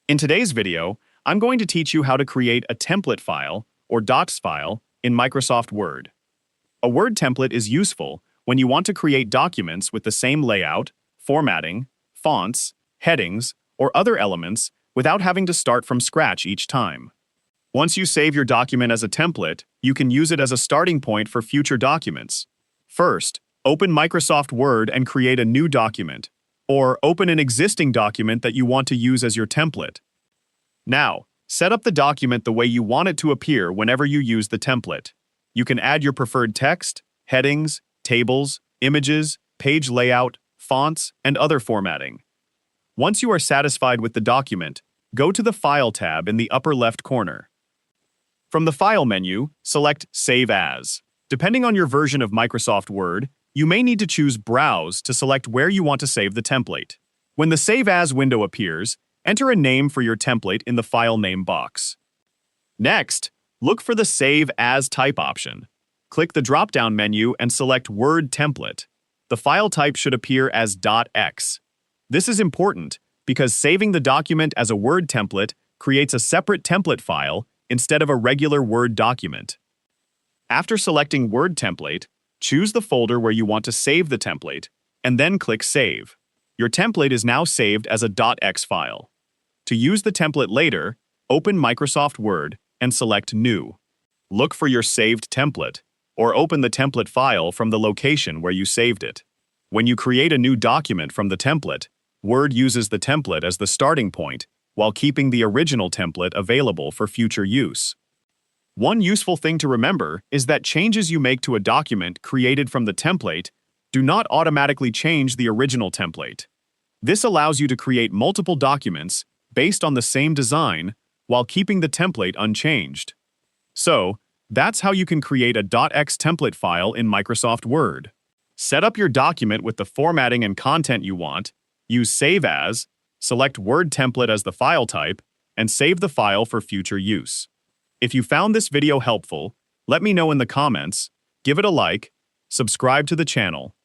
In today's video, I'm going to teach you how to create a template file, or Dotx file, in Microsoft Word. A Word template is useful when you want to create documents with the same layout, formatting, fonts, headings, or other elements without having to start from scratch each time. Once you save your document as a template, you can use it as a starting point for future documents. First, open Microsoft Word and create a new document, or open an existing document that you want to use as your template. Now, set up the document the way you want it to appear whenever you use the template. You can add your preferred text, headings, tables, images, page layout, fonts, and other formatting. Once you are satisfied with the document, go to the File tab in the upper left corner. From the File menu, select Save As. Depending on your version of Microsoft Word, you may need to choose Browse to select where you want to save the template. When the Save As window appears, enter a name for your template in the file name box. Next, look for the Save As Type option. Click the drop-down menu and select Word Template. The file type should appear as .x. This is important because saving the document as a Word template creates a separate template file instead of a regular Word document. After selecting Word Template, choose the folder where you want to save the template, and then click Save. Your template is now saved as a .x file. To use the template later, open Microsoft Word and select New. Look for your saved template, or open the template file from the location where you saved it. When you create a new document from the template, Word uses the template as the starting point, while keeping the original template available for future use. One useful thing to remember is that changes you make to a document created from the template do not automatically change the original template. This allows you to create multiple documents based on the same design while keeping the template unchanged. So, that's how you can create a .x template file in Microsoft Word. Set up your document with the formatting and content you want, use Save As, select Word Template as the file type, and save the file for future use. If you found this video helpful, let me know in the comments, give it a like, subscribe to the channel,